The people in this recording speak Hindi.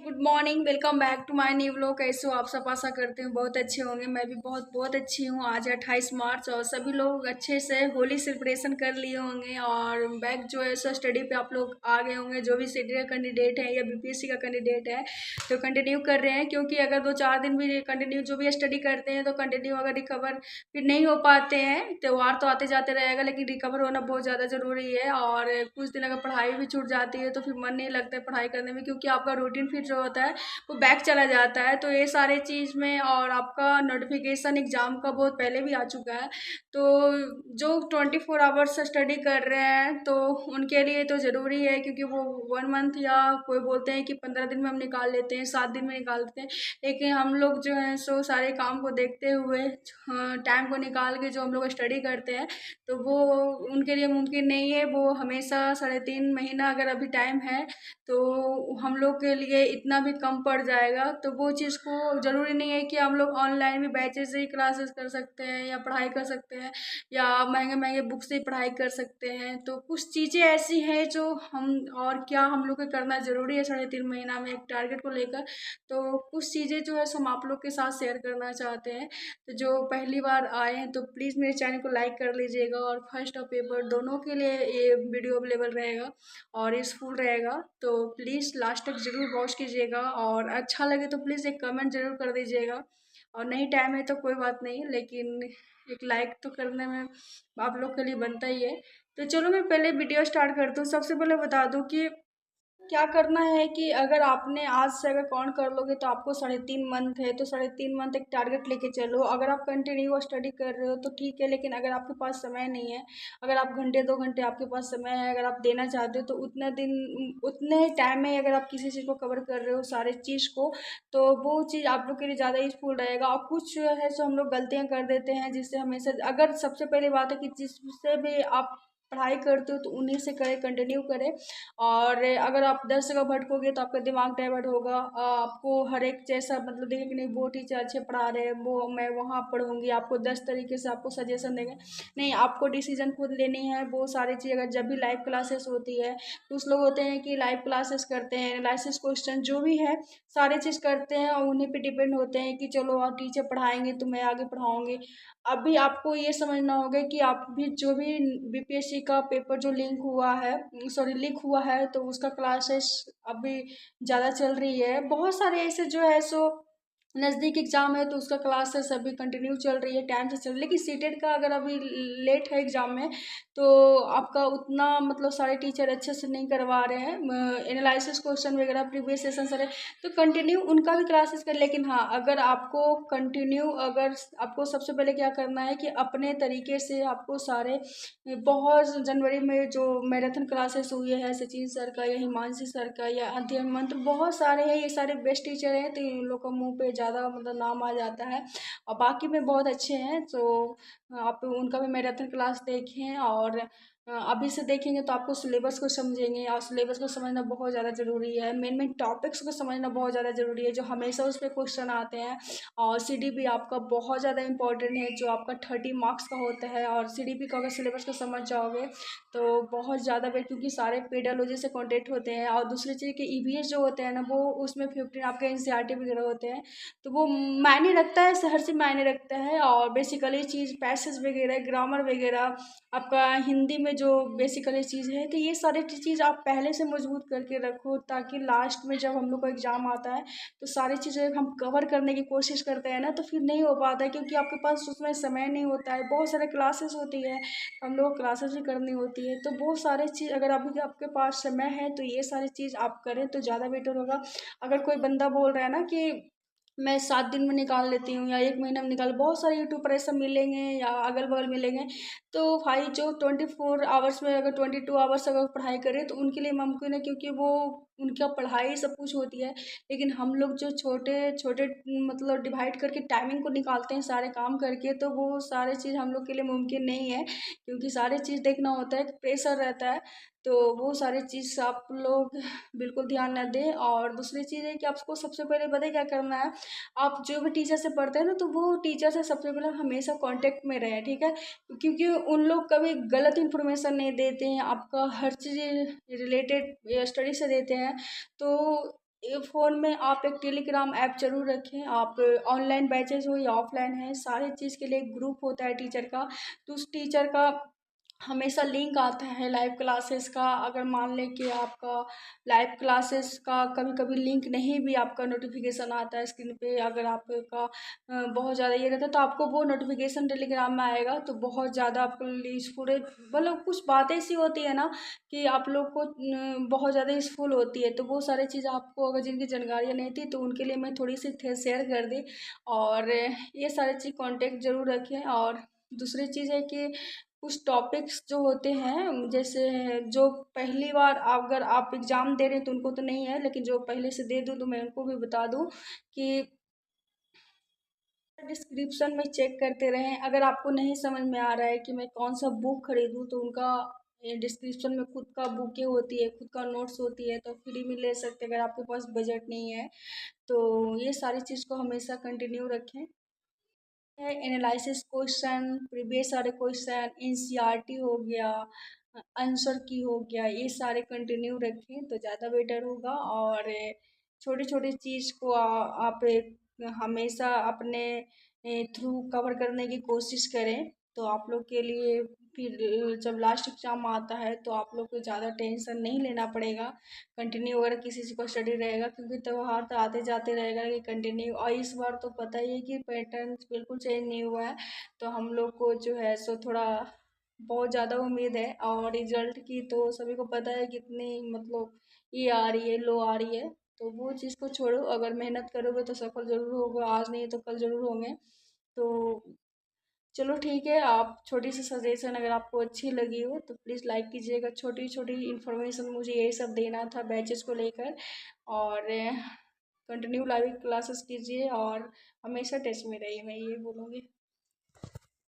Good morning, welcome back to my new vlog. कैसे हो आप सब? आशा करते हैं बहुत अच्छे होंगे। मैं भी बहुत बहुत अच्छी हूँ। आज 28 मार्च और सभी लोग अच्छे से होली सेलिब्रेशन कर लिए होंगे और बैक जो है सो स्टडी पे आप लोग आ गए होंगे। जो भी सीडी का कैंडिडेट है या बीपीएससी का कैंडिडेट है तो कंटिन्यू कर रहे हैं, क्योंकि अगर 2-4 दिन भी कंटिन्यू जो भी स्टडी करते हैं तो कंटिन्यू अगर रिकवर फिर नहीं हो पाते हैं। त्यौहार तो आते जाते रहेगा लेकिन रिकवर होना बहुत ज़्यादा ज़रूरी है। और कुछ दिन अगर पढ़ाई भी छूट जाती है तो फिर मन नहीं लगता है पढ़ाई करने में, क्योंकि आपका रूटीन फिर जो होता है वो बैक चला जाता है। तो ये सारे चीज़ में और आपका नोटिफिकेशन एग्ज़ाम का बहुत पहले भी आ चुका है। तो जो 24 आवर्स स्टडी कर रहे हैं तो उनके लिए तो ज़रूरी है, क्योंकि वो 1 मंथ या कोई बोलते हैं कि 15 दिन में हम निकाल लेते हैं, 7 दिन में निकाल लेते हैं। लेकिन हम लोग जो है सो सारे काम को देखते हुए टाइम को निकाल के जो हम लोग स्टडी करते हैं तो वो उनके लिए मुमकिन नहीं है। वो हमेशा 3.5 महीना अगर अभी टाइम है तो हम लोग के लिए इतना भी कम पड़ जाएगा। तो वो चीज़ को ज़रूरी नहीं है कि हम लोग ऑनलाइन भी बैचेस से ही क्लासेस कर सकते हैं या पढ़ाई कर सकते हैं या महंगे महंगे बुक से ही पढ़ाई कर सकते हैं। तो कुछ चीज़ें ऐसी हैं जो हम और क्या हम लोग को करना ज़रूरी है 3.5 महीना में एक टारगेट को लेकर। तो कुछ चीज़ें जो है सो हम आप लोग के साथ शेयर करना चाहते हैं। तो जो पहली बार आए हैं तो प्लीज़ मेरे चैनल को लाइक कर लीजिएगा और फर्स्ट और पेपर दोनों के लिए ये वीडियो अवेलेबल रहेगा और यूज़फुल रहेगा। तो प्लीज़ लास्ट तक ज़रूर वॉच कीजिएगा और अच्छा लगे तो प्लीज़ एक कमेंट ज़रूर कर दीजिएगा। और नहीं टाइम है तो कोई बात नहीं, लेकिन एक लाइक तो करने में आप लोग के लिए बनता ही है। तो चलो मैं पहले वीडियो स्टार्ट करती हूँ। सबसे पहले बता दूँ कि क्या करना है कि अगर आपने आज से अगर काउंट कर लोगे तो आपको 3.5 मंथ है, तो 3.5 मंथ एक टारगेट लेके चलो। अगर आप कंटिन्यू स्टडी कर रहे हो तो ठीक है, लेकिन अगर आपके पास समय नहीं है, अगर आप घंटे 2 घंटे आपके पास समय है, अगर आप देना चाहते हो तो उतना दिन उतने टाइम में अगर आप किसी चीज़ को कवर कर रहे हो सारे चीज़ को, तो वो चीज़ आप लोग के लिए ज़्यादा यूजफुल रहेगा। और कुछ जो है सो हम लोग गलतियाँ कर देते हैं जिससे हमेशा, अगर सबसे पहली बात है कि जिससे भी आप पढ़ाई करते हो तो उन्हीं से करें, कंटिन्यू करें। और अगर आप 10 जगह भटकोगे तो आपका दिमाग डाइवर्ट होगा। आपको हर एक जैसा मतलब देखें कि नहीं वो टीचर अच्छे पढ़ा रहे हैं वो मैं वहाँ पढ़ूंगी, आपको 10 तरीके से आपको सजेशन देंगे। नहीं, आपको डिसीजन खुद लेनी है। वो सारी चीज़ अगर जब भी लाइव क्लासेस होती है, कुछ लोग होते हैं कि लाइव क्लासेस करते हैं, एनालिसिस क्वेश्चन जो भी है सारे चीज़ करते हैं और उन्हीं पे डिपेंड होते हैं कि चलो और टीचर पढ़ाएंगे तो मैं आगे पढ़ाऊंगी। अभी आपको ये समझना होगा कि आप भी जो भी बीपीएससी का पेपर जो लीक हुआ है तो उसका क्लासेस अभी ज़्यादा चल रही है। बहुत सारे ऐसे जो है सो नज़दीक एग्ज़ाम है तो उसका क्लासेस अभी कंटिन्यू चल रही है, टाइम से चल रही है। लेकिन सीटेट का अगर अभी लेट है एग्ज़ाम में तो आपका उतना मतलब सारे टीचर अच्छे से नहीं करवा रहे हैं एनालिसिस क्वेश्चन वगैरह प्रीवियस सेशन सारे। तो कंटिन्यू उनका भी क्लासेस कर, लेकिन हाँ अगर आपको कंटिन्यू अगर आपको सबसे पहले क्या करना है कि अपने तरीके से आपको सारे बहुत जनवरी में जो मैराथन क्लासेस हुई है सचिन सर का या हिमांशी सर का या अध्ययन मंत्र, बहुत सारे हैं, ये सारे बेस्ट टीचर हैं तो इन लोग का मुंह पे ज़्यादा मतलब नाम आ जाता है और बाकी में बहुत अच्छे हैं। तो आप उनका भी मैराथन क्लास देखें और अभी से देखेंगे तो आपको सिलेबस को समझेंगे और सिलेबस को समझना बहुत ज़्यादा ज़रूरी है। मेन मेन टॉपिक्स को समझना बहुत ज़्यादा ज़रूरी है जो हमेशा उस पर क्वेश्चन आते हैं। और सीडीपी आपका बहुत ज़्यादा इंपॉर्टेंट है जो आपका 30 मार्क्स का होता है। और सीडीपी का अगर सिलेबस को समझ जाओगे तो बहुत ज़्यादा बेट, क्योंकि सारे पेडालॉजी से कॉन्टेक्ट होते हैं। और दूसरी चीज़ के ईवीएस जो होते हैं ना वो उसमें 15 आपके एनसीईआरटी वगैरह होते हैं तो वो मायने रखता है, हर चीज़ मायने रखता है। और बेसिकली चीज़ पैसेज वगैरह ग्रामर वगैरह आपका हिंदी में जो बेसिकली चीज़ है, तो ये सारी चीज़ आप पहले से मजबूत करके रखो ताकि लास्ट में जब हम लोग का एग्ज़ाम आता है तो सारी चीज़ें हम कवर करने की कोशिश करते हैं ना तो फिर नहीं हो पाता है, क्योंकि आपके पास उसमें समय नहीं होता है। बहुत सारे क्लासेस होती है, हम लोग क्लासेस भी करनी होती है। तो वो सारे चीज़ अगर अभी आपके पास समय है तो ये सारी चीज़ आप करें तो ज़्यादा बेटर होगा। अगर कोई बंदा बोल रहा है ना कि मैं 7 दिन में निकाल लेती हूँ या 1 महीना में निकाल, बहुत सारे यूट्यूब पर ऐसा मिलेंगे या अगल बगल मिलेंगे। तो भाई जो 24 आवर्स में अगर 22 आवर्स अगर पढ़ाई करें तो उनके लिए मुमकिन है, क्योंकि वो उनका पढ़ाई सब कुछ होती है। लेकिन हम लोग जो छोटे छोटे मतलब डिवाइड करके टाइमिंग को निकालते हैं सारे काम करके, तो वो सारे चीज़ हम लोग के लिए मुमकिन नहीं है, क्योंकि सारे चीज़ देखना होता है, प्रेशर रहता है। तो वो सारी चीज़ आप लोग बिल्कुल ध्यान न दें। और दूसरी चीज़ है कि आपको सबसे पहले पता है क्या करना है, आप जो भी टीचर से पढ़ते हैं ना तो वो टीचर से सबसे पहले हमेशा कांटेक्ट में रहें, ठीक है, क्योंकि उन लोग कभी गलत इन्फॉर्मेशन नहीं देते हैं, आपका हर चीज़ रिलेटेड स्टडी से देते हैं। तो फ़ोन में आप एक टेलीग्राम ऐप ज़रूर रखें। आप ऑनलाइन बैचेज़ हो या ऑफ़लाइन है, सारे चीज़ के लिए एक ग्रुप होता है टीचर का, तो उस टीचर का हमेशा लिंक आता है लाइव क्लासेस का। अगर मान लें कि आपका लाइव क्लासेस का कभी-कभी लिंक नहीं भी आपका नोटिफ़िकेशन आता है स्क्रीन पे, अगर आपका बहुत ज़्यादा ये रहता है तो आपको वो नोटिफ़िकेशन टेलीग्राम में आएगा, तो बहुत ज़्यादा आपके लिए यूज़फुल है। मतलब कुछ बातें ऐसी होती है ना कि आप लोग को बहुत ज़्यादा यूज़फुल होती है, तो वो सारी चीज़ आपको अगर जिनकी जानकारियाँ नहीं थी तो उनके लिए मैं थोड़ी-सी थे शेयर कर दी। और ये सारी चीज़ कॉन्टैक्ट ज़रूर रखें। और दूसरी चीज़ है कि कुछ टॉपिक्स जो होते हैं, जैसे जो पहली बार अगर आप एग्ज़ाम दे रहे हैं तो उनको तो नहीं है, लेकिन जो पहले से दे दूँ तो मैं उनको भी बता दूँ कि डिस्क्रिप्शन में चेक करते रहें। अगर आपको नहीं समझ में आ रहा है कि मैं कौन सा बुक खरीदूँ, तो उनका डिस्क्रिप्शन में खुद का बुकें होती है, खुद का नोट्स होती है, तो फ्री में ले सकते हैं अगर आपके पास बजट नहीं है। तो ये सारी चीज़ को हमेशा कंटिन्यू रखें। है एनालिसिस क्वेश्चन, प्रीवियस सारे क्वेश्चन, एनसीईआरटी हो गया, आंसर की हो गया, ये सारे कंटिन्यू रखें तो ज़्यादा बेटर होगा। और छोटी छोटी चीज़ को आप हमेशा अपने थ्रू कवर करने की कोशिश करें, तो आप लोग के लिए फिर जब लास्ट एग्जाम आता है तो आप लोग को ज़्यादा टेंशन नहीं लेना पड़ेगा। कंटिन्यू अगर किसी चीज़ का स्टडी रहेगा, क्योंकि त्योहार तो आते जाते रहेगा कि कंटिन्यू। और इस बार तो पता ही है कि पैटर्न बिल्कुल चेंज नहीं हुआ है, तो हम लोग को जो है सो थोड़ा बहुत ज़्यादा उम्मीद है। और रिजल्ट की तो सभी को पता है कितनी, मतलब ये आ रही है, लो आ रही है। तो वो चीज़ को छोड़ो, अगर मेहनत करोगे तो सफल ज़रूर होगा, आज नहीं तो कल ज़रूर होंगे। तो चलो ठीक है, आप छोटी सी सजेशन अगर आपको अच्छी लगी हो तो प्लीज़ लाइक कीजिएगा। छोटी छोटी इन्फॉर्मेशन मुझे यही सब देना था बैचेस को लेकर। और कंटिन्यू लाइव क्लासेस कीजिए और हमेशा टच में रहिए, मैं ये बोलूँगी।